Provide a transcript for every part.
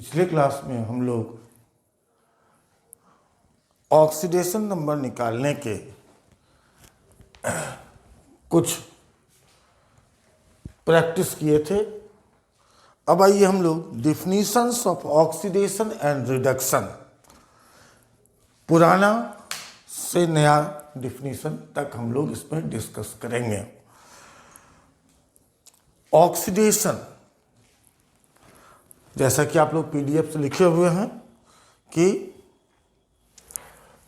पिछले क्लास में हम लोग ऑक्सीडेशन नंबर निकालने के कुछ प्रैक्टिस किए थे। अब आइए हम लोग definitions of oxidation and reduction, पुराना से नया डिफिनीशन तक हम लोग इसमें डिस्कस करेंगे। ऑक्सीडेशन, जैसा कि आप लोग पीडीएफ से लिखे हुए हैं कि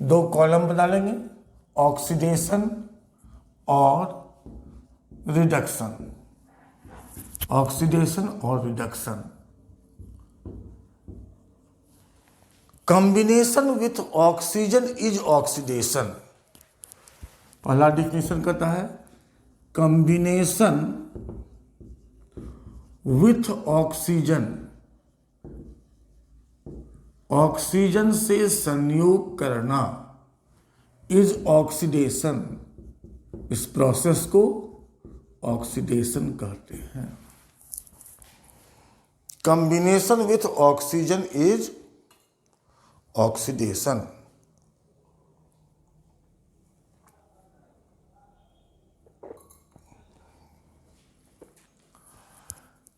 दो कॉलम बना लेंगे, ऑक्सीडेशन और रिडक्शन। ऑक्सीडेशन और reduction, combination with oxygen is oxidation. पहला डिफिनेशन कहता है कॉम्बिनेशन विथ ऑक्सीजन, ऑक्सीजन से संयोग करना इज ऑक्सीडेशन। इस प्रोसेस को ऑक्सीडेशन कहते हैं। Combination with oxygen is oxidation.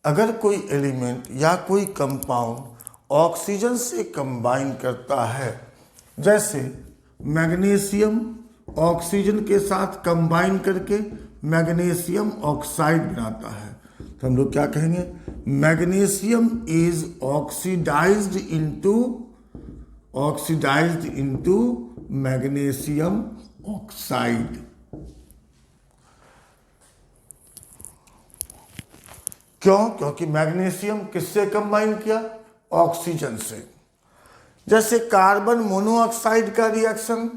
अगर कोई एलिमेंट या कोई कंपाउंड ऑक्सीजन से कंबाइन करता है, जैसे मैग्नीशियम ऑक्सीजन के साथ कंबाइन करके मैग्नीशियम ऑक्साइड बनाता है, तो हम लोग क्या कहेंगे? Magnesium is oxidised into magnesium oxide. क्यों? क्योंकि मैग्नीशियम किससे कंबाइन किया? ऑक्सीजन से। जैसे कार्बन मोनोऑक्साइड का रिएक्शन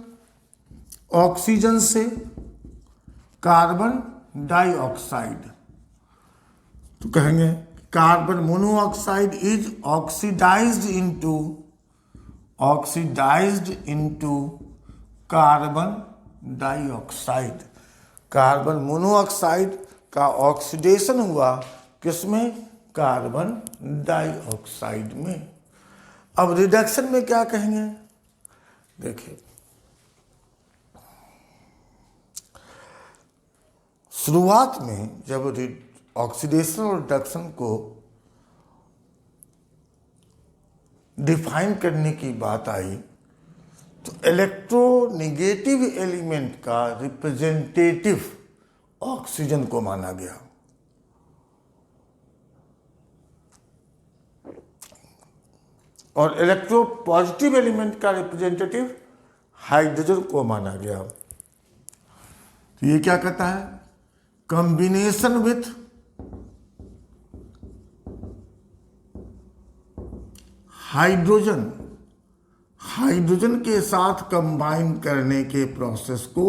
ऑक्सीजन से कार्बन डाइऑक्साइड, तो कहेंगे carbon monoxide is oxidised into carbon dioxide. Carbon monoxide का ऑक्सीडेशन हुआ किसमें? कार्बन डाइऑक्साइड में। अब रिडक्शन में क्या कहेंगे? देखिए, शुरुआत में जब ऑक्सीडेशन और रिडक्शन को डिफाइन करने की बात आई तो इलेक्ट्रोनेगेटिव एलिमेंट का रिप्रेजेंटेटिव ऑक्सीजन को माना गया, और इलेक्ट्रो पॉजिटिव एलिमेंट का रिप्रेजेंटेटिव हाइड्रोजन को माना गया। तो ये क्या कहता है? कॉम्बिनेशन विथ हाइड्रोजन, हाइड्रोजन के साथ कंबाइन करने के प्रोसेस को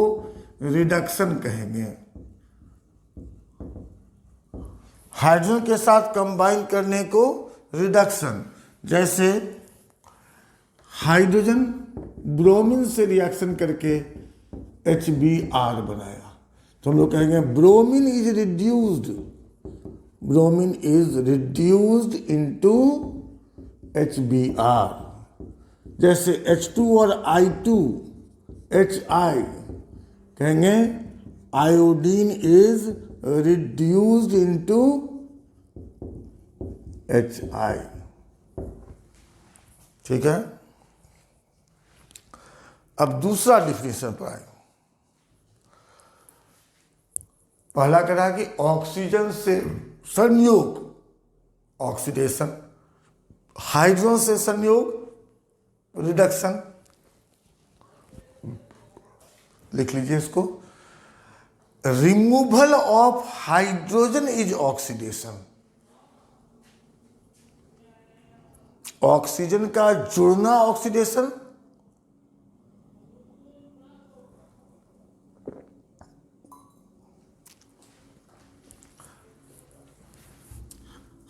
रिडक्शन कहेंगे। हाइड्रोजन के साथ कंबाइन करने को रिडक्शन, जैसे हाइड्रोजन ब्रोमीन से रिएक्शन करके HBr बनाया, तो हम लोग कहेंगे bromine is reduced into HBr। जैसे H2 और I2 HI, कहेंगे iodine is reduced into HI। ठीक है। अब दूसरा डिफिनेशन पर आए। पहला कह रहा है कि ऑक्सीजन से संयोग ऑक्सीडेशन, हाइड्रोजन से संयोग रिडक्शन। लिख लीजिए इसको, removal of hydrogen is oxidation. Oxygen का जुड़ना ऑक्सीडेशन,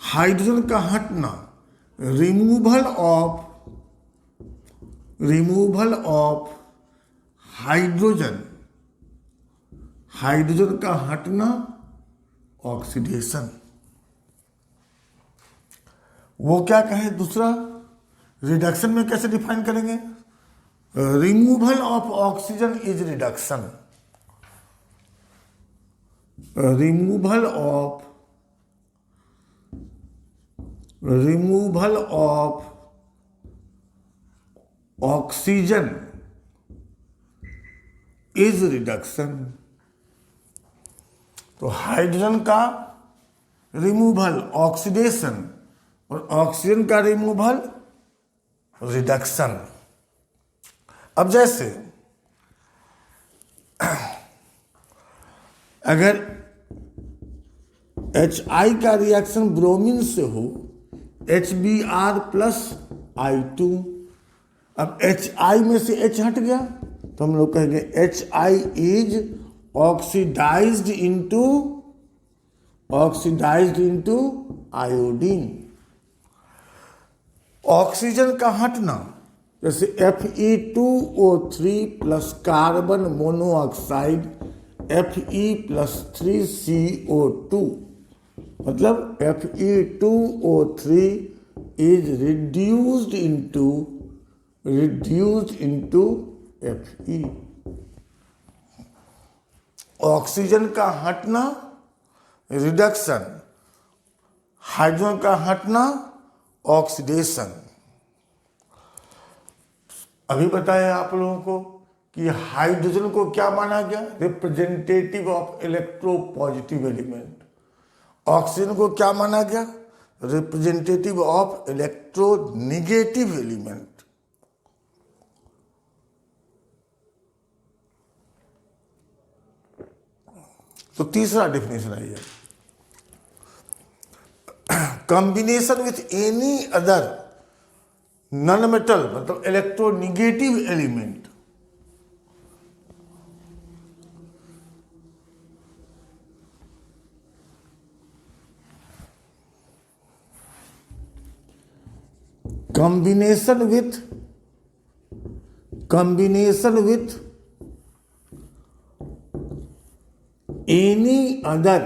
हाइड्रोजन का हटना रिमूवल ऑफ हाइड्रोजन, हाइड्रोजन का हटना ऑक्सीडेशन। वो क्या कहे दूसरा, रिडक्शन में कैसे डिफाइन करेंगे, removal of oxygen is reduction, removal of oxygen is reduction. तो हाइड्रोजन का रिमूवल ऑक्सीडेशन और ऑक्सीजन का रिमूवल रिडक्शन। अब जैसे अगर HI का रिएक्शन ब्रोमीन से हो, HBr प्लस I2, अब HI में से H हट गया तो हम लोग कहेंगे HI is oxidised into iodine. Oxygen का हटना, जैसे Fe2O3 plus carbon monoxide Fe+3CO2, मतलब Fe2O3 is reduced into Fe। Oxygen का हटना रिडक्शन, हाइड्रोजन का हटना ऑक्सीडेशन। अभी बताया आप लोगों को कि हाइड्रोजन को क्या माना गया, representative of electropositive element. Oxygen को क्या माना गया, रिप्रेजेंटेटिव ऑफ इलेक्ट्रोनिगेटिव एलिमेंट। तो तीसरा डेफिनेशन है ये, combination with any other non metal, मतलब electronegative element. combination with any other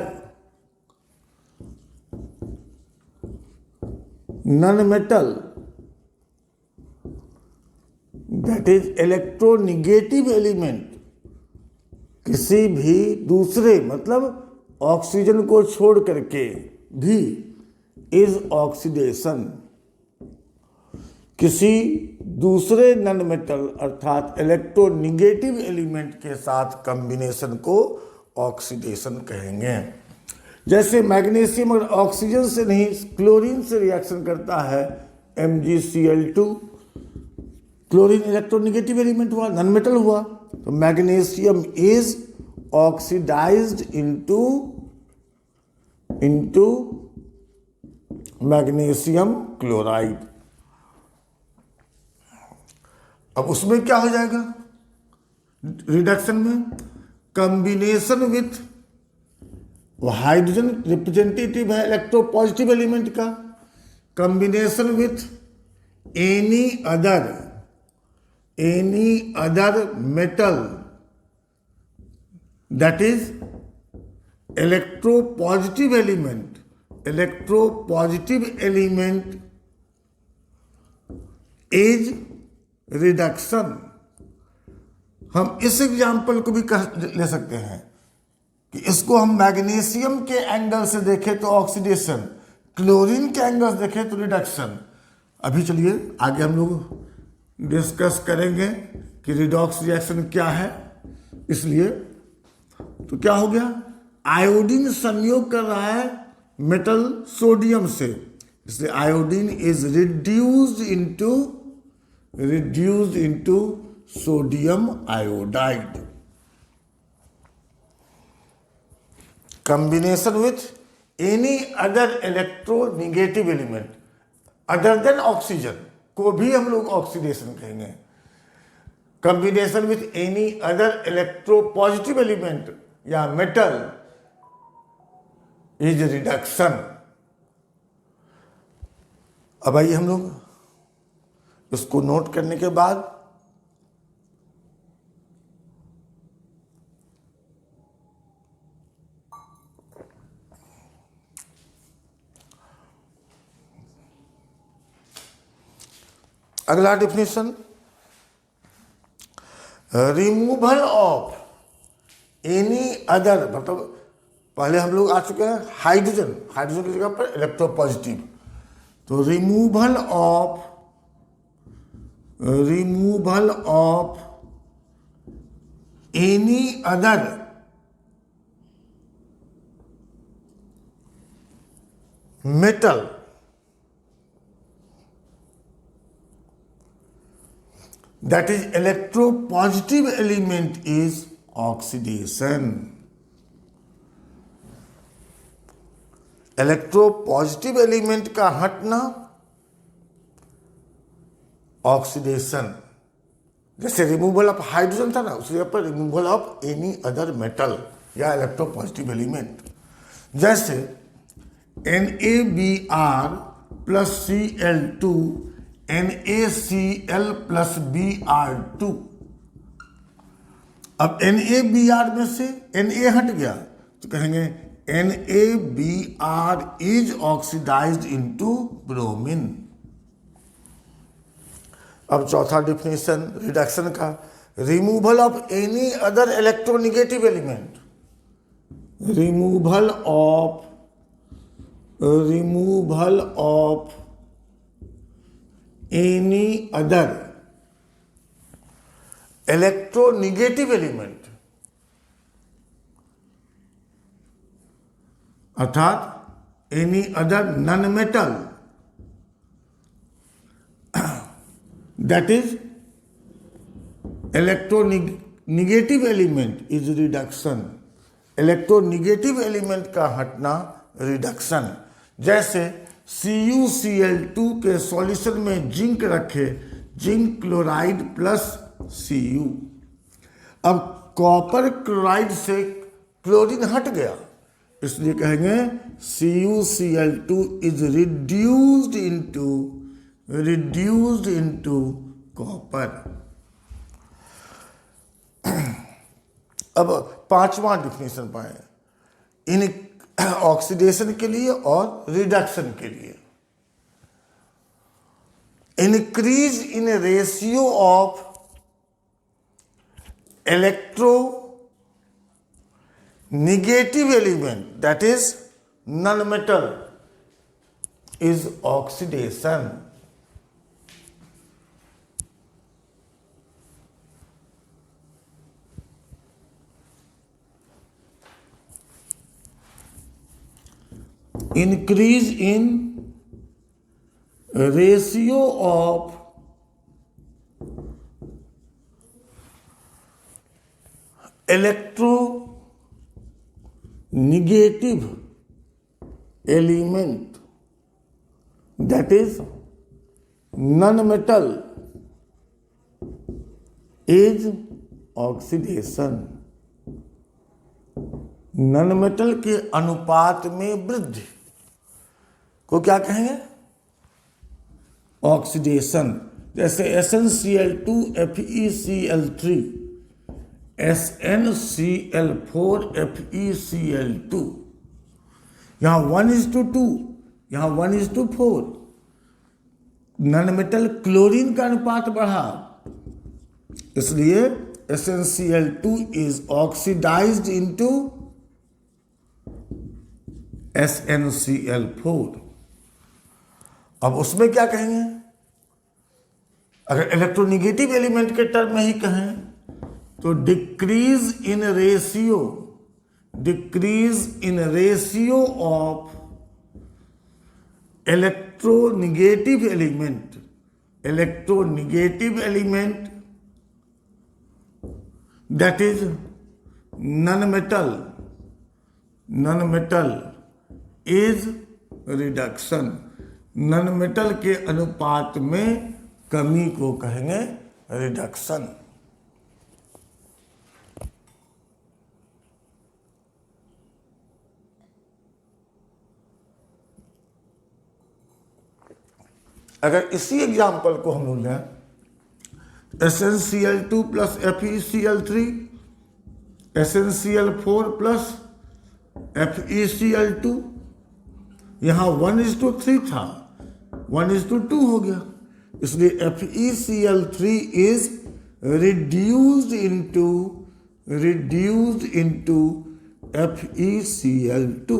non-metal, that is electronegative element, किसी भी दूसरे, मतलब ऑक्सीजन को छोड़ करके भी, इज ऑक्सीडेशन। किसी दूसरे नॉन मेटल अर्थात इलेक्ट्रोनिगेटिव एलिमेंट के साथ कॉम्बिनेशन को ऑक्सीडेशन कहेंगे। जैसे मैग्नीशियम अगर ऑक्सीजन से नहीं क्लोरीन से रिएक्शन करता है, MgCl2, क्लोरीन इलेक्ट्रोनिगेटिव एलिमेंट हुआ, नॉन मेटल हुआ, तो magnesium is oxidised into magnesium chloride. अब उसमें क्या हो जाएगा रिडक्शन में, कॉम्बिनेशन विथ, हाइड्रोजन रिप्रेजेंटेटिव है इलेक्ट्रोपॉजिटिव एलिमेंट का, combination with any other metal, that is electropositive element is reduction. हम इस एग्जाम्पल को भी ले सकते हैं कि इसको हम मैग्नीशियम के एंगल से देखें तो ऑक्सीडेशन, क्लोरीन के एंगल से देखें तो रिडक्शन। अभी चलिए आगे हम लोग डिस्कस करेंगे कि रिडॉक्स रिएक्शन क्या है। इसलिए तो क्या हो गया, आयोडीन संयोग कर रहा है मेटल सोडियम से, इसलिए iodine is reduced into sodium iodide. Combination with any other electronegative element other than oxygen को भी हम लोग ऑक्सीडेशन कहेंगे। Combination with any other electropositive element या metal is reduction। अब आइए हम लोग इसको नोट करने के बाद अगला definition, removal of any other, मतलब पहले हम लोग आ चुके हैं हाइड्रोजन, हाइड्रोजन की जगह पर इलेक्ट्रोपॉजिटिव, तो removal of any other metal that is electropositive element is oxidation. Electropositive element का हटना ऑक्सीडेशन, जैसे रिमूवल ऑफ हाइड्रोजन था ना, उसी जगह पर removal of any other metal या इलेक्ट्रोपॉजिटिव एलिमेंट, जैसे NaBr plus Cl2 NaCl plus Br2। अब NaBr में से Na हट गया तो कहेंगे NaBr is oxidised into bromine. अब चौथा डिफिनेशन रिडक्शन का, removal of any other electronegative element, removal of any other electronegative element, अर्थात any other non metal that is electronegative element is reduction. Electronegative element का हटना reduction, जैसे CuCl2 के solution में zinc रखे, जिंक क्लोराइड प्लस Cu। अब copper chloride से chlorine हट गया, इसलिए कहेंगे CuCl2 is reduced into copper. अब पांचवा डिफिनेशन पाए इन ऑक्सीडेशन के लिए और रिडक्शन के लिए, increase in ratio of electro negative element that is non metal is oxidation. Increase in ratio of electronegative element that is non-metal is oxidation। Non metal के अनुपात में वृद्धि को क्या कहेंगे? ऑक्सीडेशन। जैसे SnCl2 FeCl3 SnCl4 FeCl2, यहाँ 1:2, यहाँ 1:4, नॉन मेटल क्लोरीन का अनुपात बढ़ा, इसलिए SnCl2 is oxidised into SnCl4। अब उसमें क्या कहेंगे? अगर इलेक्ट्रोनिगेटिव एलिमेंट के टर्म में ही कहें तो decrease in ratio of electronegative element that is non metal is reduction. Non metal के अनुपात में कमी को कहेंगे रिडक्शन। अगर इसी एग्जाम्पल को हम लोग लें, SnCl2 plus FeCl3 SnCl4 plus FeCl2, यहाँ 1:3 था, 1:2 हो गया, इसलिए FeCl3 is reduced into FeCl2।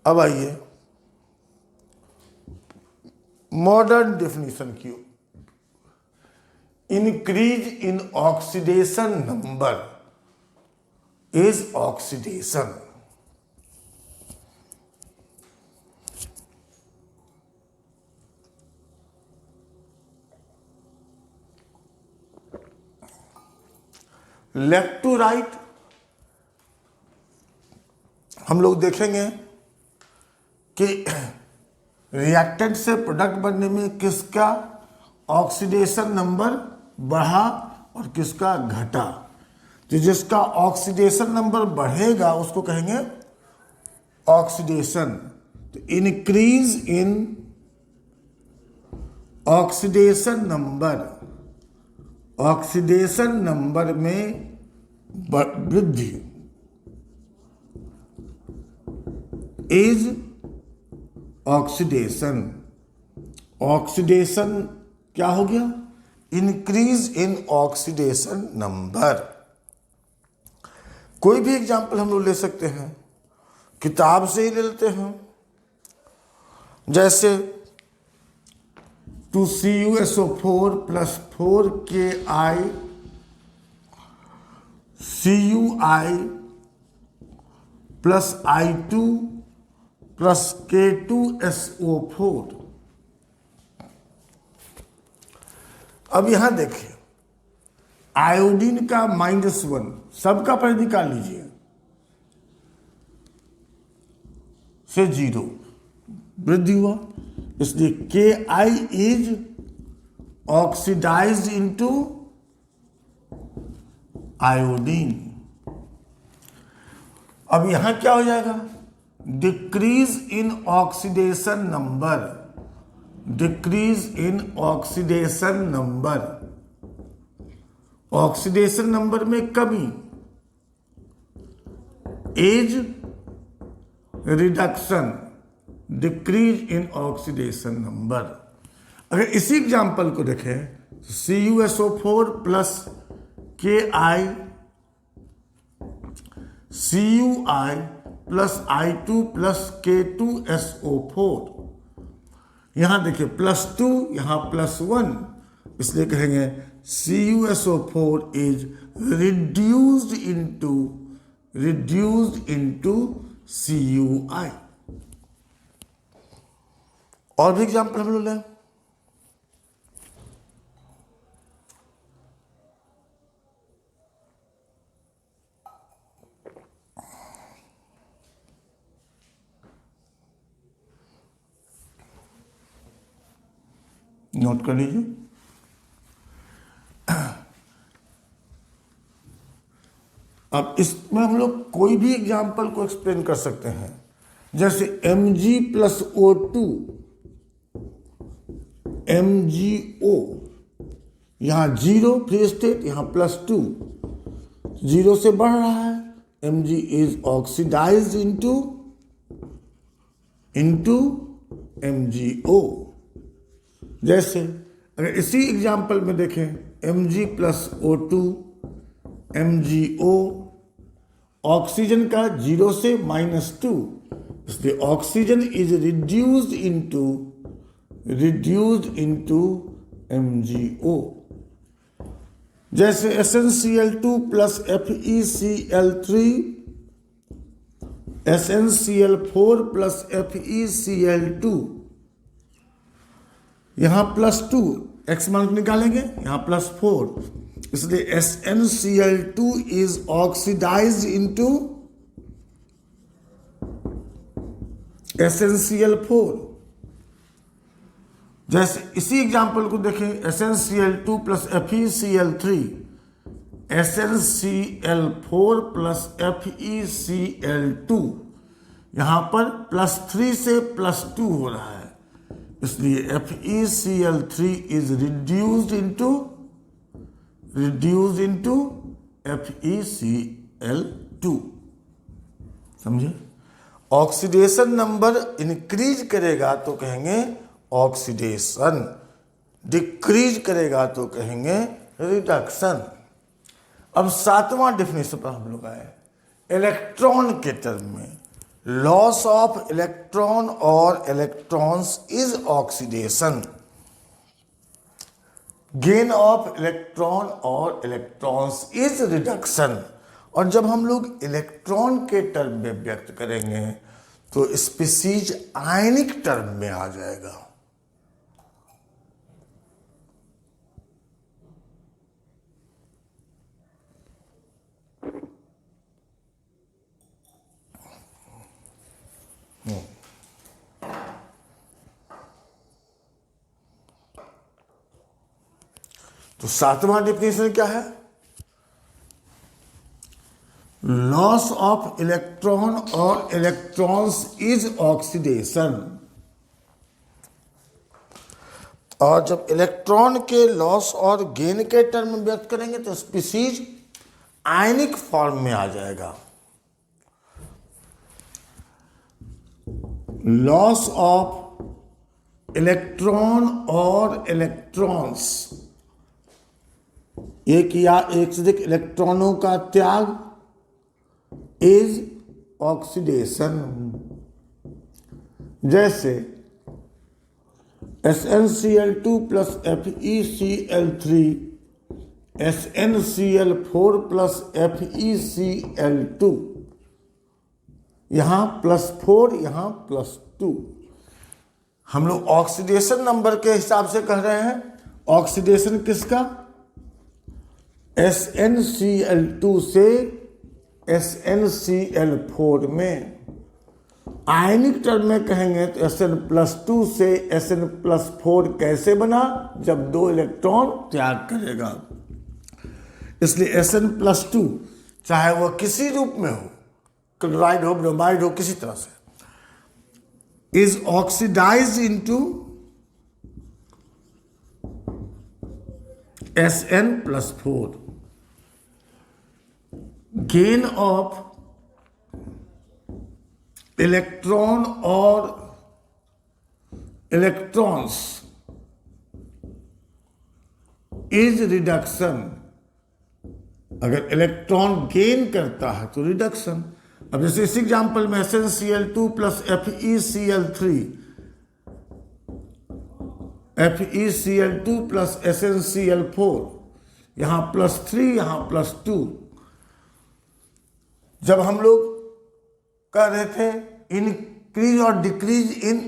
अब आइए मॉडर्न डेफिनेशन की। Increase in oxidation number is oxidation. Left to right हम लोग देखेंगे कि रिएक्टेंट से प्रोडक्ट बनने में किसका ऑक्सीडेशन नंबर बढ़ा और किसका घटा। तो जिसका ऑक्सीडेशन नंबर बढ़ेगा उसको कहेंगे ऑक्सीडेशन। तो इंक्रीज इन ऑक्सीडेशन नंबर में वृद्धि इज ऑक्सीडेशन। ऑक्सीडेशन क्या हो गया? Increase in oxidation number. कोई भी एग्जाम्पल हम लोग ले सकते हैं, किताब से ही ले लेते हैं। जैसे 2CuSO4 + 4Ki Cui + I2 + K2SO4। अब यहां देखिए, आयोडीन का -1 सबका पहले निकाल लीजिए से 0 वृद्धि हुआ, इसलिए Ki is oxidised into iodine. अब यहां क्या हो जाएगा? Decrease in oxidation number, decrease in oxidation number, oxidation number में कमी, as reduction, decrease in oxidation number. अगर इसी एग्जाम्पल को देखें, CuSO4 + Ki Cui + I2 + K2SO4। यहां देखिए +2, यहां +1, इसलिए कहेंगे CuSO4 is reduced into Cui। और भी एग्जाम्पल हम लोग लें। नोट कर लीजिए। अब इसमें हम लोग कोई भी एग्जाम्पल को एक्सप्लेन कर सकते हैं। जैसे Mg + O2 MgO, यहां 0 फ्री स्टेट, यहां +2, 0 से बढ़ रहा है। Mg is oxidised into MgO। जैसे अगर इसी एग्जाम्पल में देखें, Mg + O2 MgO, ऑक्सीजन का 0 से -2, इसलिए oxygen is reduced into MgO। जैसे SnCl2 + FeCl3 SnCl4 + FeCl2, यहां +2, x मान निकालेंगे, यहां +4, इसलिए SnCl2 is oxidised into SnCl4। जैसे इसी एग्जाम्पल को देखें, SnCl2 + FeCl3 SnCl4 + FeCl2, यहां पर +3 से +2 हो रहा है, इसलिए FeCl3 is reduced into FeCl2। समझे? ऑक्सीडेशन नंबर इंक्रीज करेगा तो कहेंगे ऑक्सीडेशन, डिक्रीज करेगा तो कहेंगे रिडक्शन। अब 7वां डेफिनेशन पर हम लोग आए, इलेक्ट्रॉन के टर्म में लॉस ऑफ इलेक्ट्रॉन और electrons is oxidation, gain of electron और इलेक्ट्रॉन्स इज रिडक्शन। और जब हम लोग इलेक्ट्रॉन के टर्म में व्यक्त करेंगे तो स्पीसीज आयनिक टर्म में आ जाएगा। तो 7वां डेफिनेशन क्या है, लॉस ऑफ इलेक्ट्रॉन और इलेक्ट्रॉन्स इज ऑक्सीडेशन। और जब इलेक्ट्रॉन के लॉस और गेन के टर्म में व्यक्त करेंगे तो स्पीसीज आयनिक फॉर्म में आ जाएगा। लॉस ऑफ इलेक्ट्रॉन और इलेक्ट्रॉन्स, एक या एक से अधिक इलेक्ट्रॉनों का त्याग इज ऑक्सीडेशन। जैसे SnCl2 plus FeCl3, SnCl4 plus FeCl2, यहां +4 यहां +2। हम लोग ऑक्सीडेशन नंबर के हिसाब से कह रहे हैं। ऑक्सीडेशन किसका, SnCl2 से SnCl4 में। आयनिक टर्म में कहेंगे तो Sn+2 से Sn+4 कैसे बना, जब 2 इलेक्ट्रॉन त्याग करेगा। इसलिए Sn+2 चाहे वह किसी रूप में हो, क्लोराइड हो, ब्रोमाइड हो, किसी तरह से, is oxidised into Sn+4। Gain of electron और इलेक्ट्रॉन्स इज रिडक्शन। अगर इलेक्ट्रॉन गेन करता है तो रिडक्शन। अब जैसे इस एग्जांपल में SnCl2 plus FeCl3, FeCl2 plus SnCl4, यहां +3 यहां +2। जब हम लोग कह रहे थे इंक्रीज और decrease in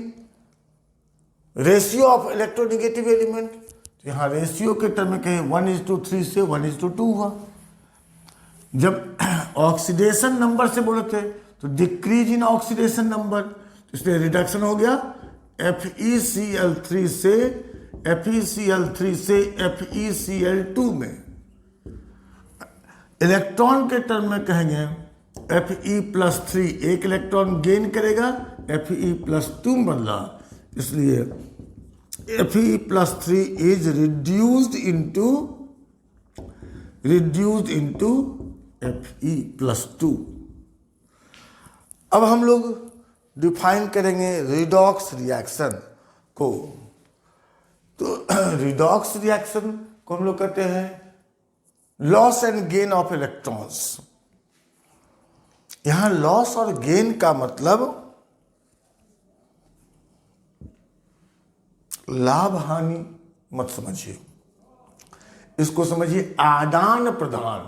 ratio of electronegative element, तो यहां रेशियो के टर्म में कहें 1:3 से 1:2 हुआ। जब ऑक्सीडेशन नंबर से बोले थे तो डिक्रीज इन ऑक्सीडेशन नंबर, तो इसलिए रिडक्शन हो गया FeCl3 से FeCl2 में। इलेक्ट्रॉन के टर्म में कहेंगे Fe+3, एक इलेक्ट्रॉन गेन करेगा, Fe+2 बदला, इसलिए Fe+3 is reduced into Fe+2। अब हम लोग डिफाइन करेंगे रिडॉक्स रिएक्शन को। तो रिडॉक्स रिएक्शन को हम लोग कहते हैं loss and gain of electrons. यहां लॉस और गेन का मतलब लाभ हानि मत समझिए, इसको समझिए आदान प्रदान।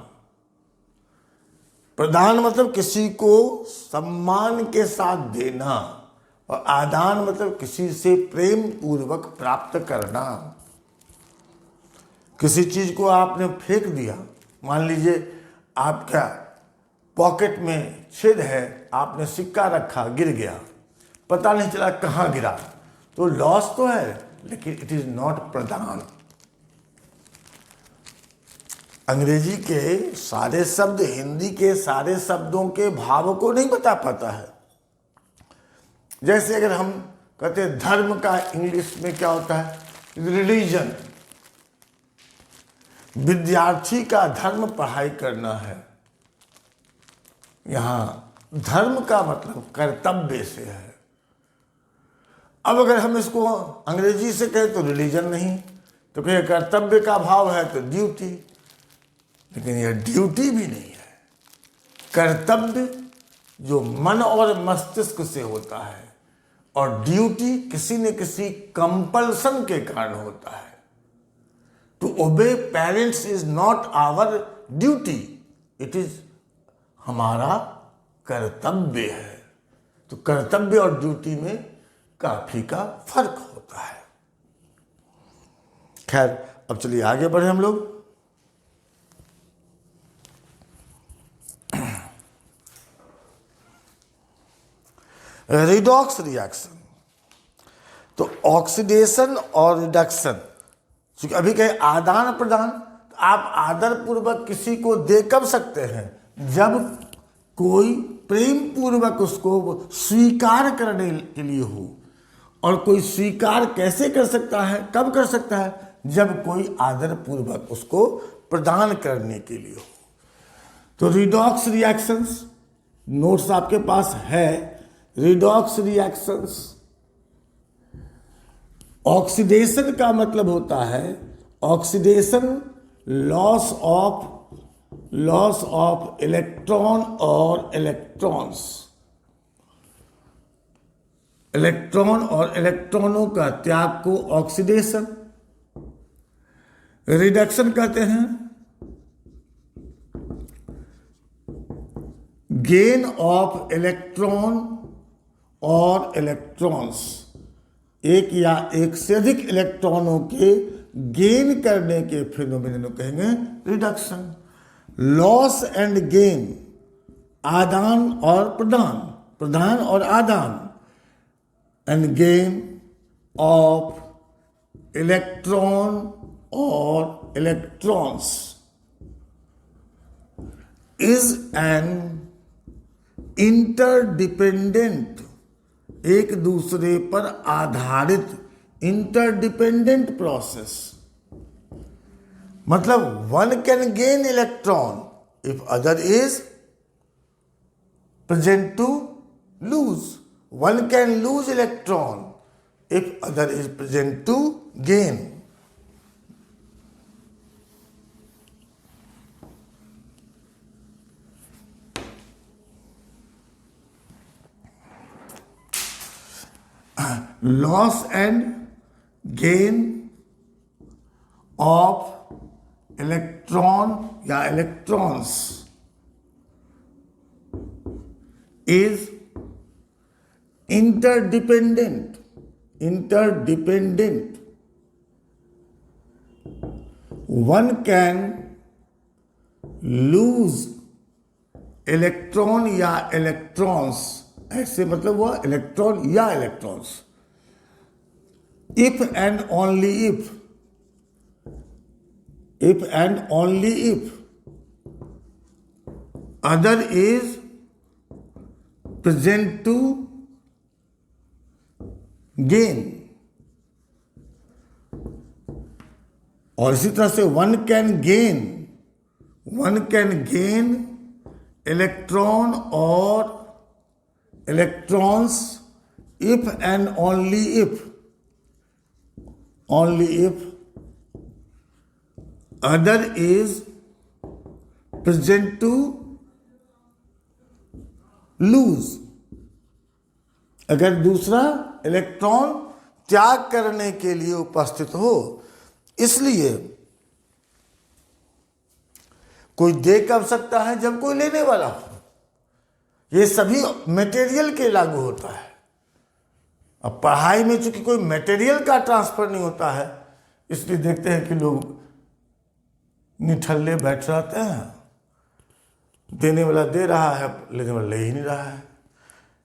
प्रदान मतलब किसी को सम्मान के साथ देना, और आदान मतलब किसी से प्रेम पूर्वक प्राप्त करना। किसी चीज को आपने फेंक दिया, मान लीजिए आपका पॉकेट में छेद है, आपने सिक्का रखा, गिर गया, पता नहीं चला कहाँ गिरा, तो लॉस तो है लेकिन इट इज नॉट प्रदान। अंग्रेजी के सारे शब्द हिंदी के सारे शब्दों के भाव को नहीं बता पाता है। जैसे अगर हम कहते हैं धर्म का इंग्लिश में क्या होता है, रिलीजन। विद्यार्थी का धर्म पढ़ाई करना है, यहाँ धर्म का मतलब कर्तव्य से है। अब अगर हम इसको अंग्रेजी से कहें तो रिलीजन नहीं, तो कहें कर्तव्य का भाव है तो ड्यूटी, लेकिन यह ड्यूटी भी नहीं है। कर्तव्य जो मन और मस्तिष्क से होता है, और ड्यूटी किसी न किसी कंपल्सन के कारण होता है। To obey parents is not our duty, it is हमारा कर्तव्य है। तो कर्तव्य और ड्यूटी में काफी का फर्क होता है। खैर, अब चलिए आगे बढ़े हम लोग। रिडॉक्स रिएक्शन, तो ऑक्सीडेशन और रिडक्शन, क्योंकि अभी कहे आदान प्रदान, तो आप आदर पूर्वक किसी को दे कब सकते हैं, जब कोई प्रेम पूर्वक उसको स्वीकार करने के लिए हो। और कोई स्वीकार कैसे कर सकता है, कब कर सकता है, जब कोई आदर पूर्वक उसको प्रदान करने के लिए हो। तो रिडॉक्स रिएक्शंस, नोट्स आपके पास है। रिडॉक्स रिएक्शंस, ऑक्सीडेशन का मतलब होता है ऑक्सीडेशन लॉस ऑफ इलेक्ट्रॉन और इलेक्ट्रॉन्स, इलेक्ट्रॉन और इलेक्ट्रॉनों का त्याग को ऑक्सीडेशन। रिडक्शन कहते हैं गेन ऑफ इलेक्ट्रॉन और इलेक्ट्रॉन्स, एक या एक से अधिक इलेक्ट्रॉनों के गेन करने के फिनोमेनन को कहेंगे रिडक्शन। लॉस एंड गेन, आदान और प्रदान, प्रदान और आदान, एंड गेन ऑफ इलेक्ट्रॉन और इलेक्ट्रॉन्स इज एन इंटरडिपेंडेंट, एक दूसरे पर आधारित इंटरडिपेंडेंट प्रोसेस। मतलब one can gain electron if other is present to lose, one can lose electron if other is present to gain. Loss and gain of electron या electrons is interdependent, interdependent. One can lose electron या electrons, ऐसे मतलब वो electron या electrons, if and only if and only if other is present to gain। और इसी तरह से वन कैन गेन इलेक्ट्रॉन और electrons if and only if other is present to lose, अगर दूसरा इलेक्ट्रॉन त्याग करने के लिए उपस्थित हो। इसलिए कोई दे कब सकता है, जब कोई लेने वाला हो। ये सभी मटेरियल के लागू होता है। अब पढ़ाई में चूंकि कोई मटेरियल का ट्रांसफर नहीं होता है, इसलिए देखते हैं कि लोग निठल्ले बैठ जाते हैं, देने वाला दे रहा है, लेने वाला ले ही नहीं रहा है।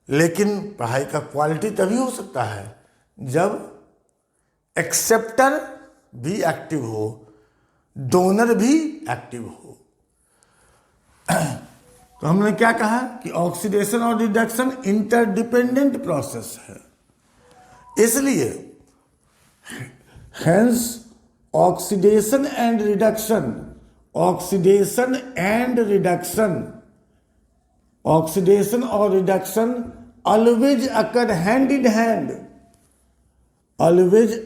लेकिन पढ़ाई का क्वालिटी तभी हो सकता है जब एक्सेप्टर भी एक्टिव हो, डोनर भी एक्टिव हो। तो हमने क्या कहा कि ऑक्सीडेशन और रिडक्शन इंटरडिपेंडेंट प्रोसेस है। इसलिए hence oxidation and reduction, oxidation and reduction, oxidation और reduction always occur hand in hand, always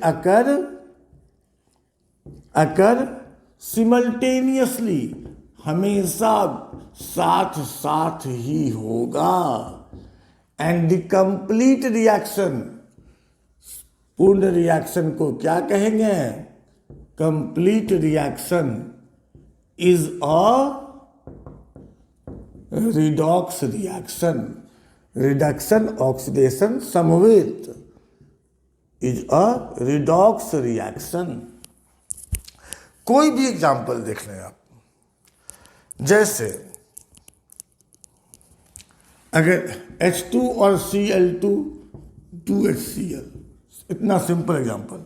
occur simultaneously, हमेशा साथ साथ ही होगा। एंड द कंप्लीट रिएक्शन, पूर्ण रिएक्शन को क्या कहेंगे? Complete reaction is a redox reaction. Reduction oxidation समवेत इज अ रिडॉक्स रिएक्शन। कोई भी एग्जाम्पल देख लें आप, जैसे अगर H2 और Cl2 2HCl, इतना सिंपल एग्जाम्पल,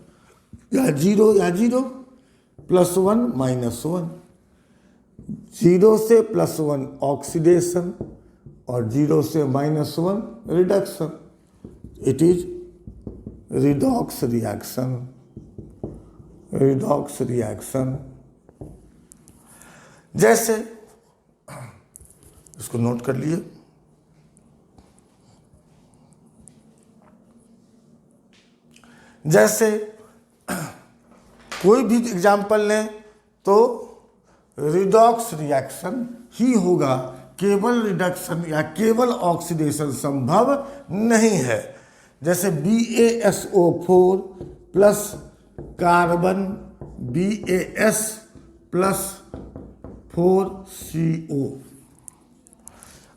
या जीरो +1 -1, 0 से +1 ऑक्सीडेशन और 0 से -1 reduction, it is redox reaction. Redox reaction जैसे, इसको नोट कर लिए, जैसे कोई भी एग्जाम्पल लें तो रिडॉक्स रिएक्शन ही होगा, केवल रिडक्शन या केवल ऑक्सीडेशन संभव नहीं है। जैसे BaSO4 plus carbon BaS plus 4CO।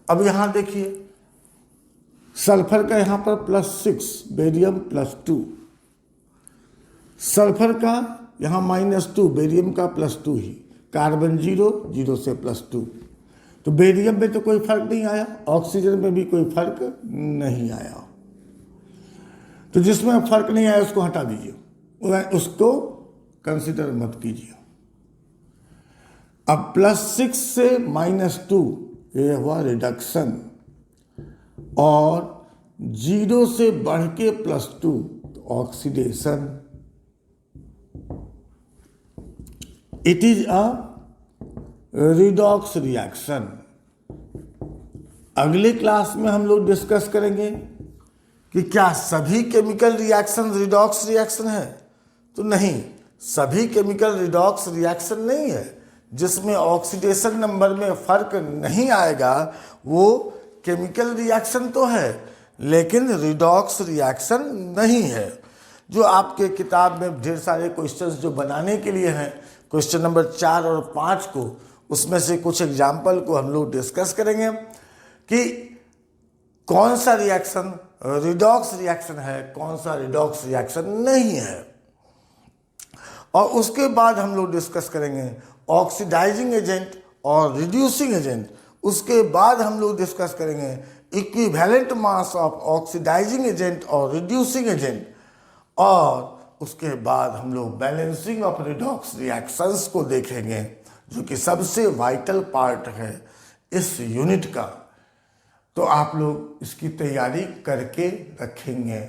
अब यहां देखिए, सल्फर का यहां पर +6, बेरियम +2, सल्फर का यहां -2, बेरियम का +2 ही, कार्बन 0 से +2। तो बेरियम में तो कोई फर्क नहीं आया, ऑक्सीजन में भी कोई फर्क नहीं आया। तो जिसमें फर्क नहीं आया उसको हटा दीजिए, उसको कंसिडर मत कीजिए। अब +6 से -2 ये हुआ रिडक्शन, और 0 से बढ़ के +2 तो oxidation. It is a redox reaction. अगले क्लास में हम लोग डिस्कस करेंगे कि क्या सभी केमिकल रिएक्शन रिडॉक्स रिएक्शन है? तो नहीं, सभी केमिकल रिडॉक्स रिएक्शन नहीं है। जिसमें ऑक्सीडेशन नंबर में फर्क नहीं आएगा वो केमिकल रिएक्शन तो है, लेकिन रिडॉक्स रिएक्शन नहीं है। जो आपके किताब में ढेर सारे क्वेश्चंस जो बनाने के लिए हैं, क्वेश्चन नंबर 4 और 5 को, उसमें से कुछ एग्जाम्पल को हम लोग डिस्कस करेंगे कि कौन सा रिएक्शन रिडॉक्स रिएक्शन है, कौन सा रिडॉक्स रिएक्शन नहीं है। और उसके बाद हम लोग डिस्कस करेंगे ऑक्सीडाइजिंग एजेंट और रिड्यूसिंग एजेंट। उसके बाद हम लोग डिस्कस करेंगे equivalent mass of oxidising agent और रिड्यूसिंग एजेंट। और उसके बाद हम लोग बैलेंसिंग ऑफ रिडॉक्स रिएक्शंस को देखेंगे, जो कि सबसे वाइटल पार्ट है इस यूनिट का। तो आप लोग इसकी तैयारी करके रखेंगे।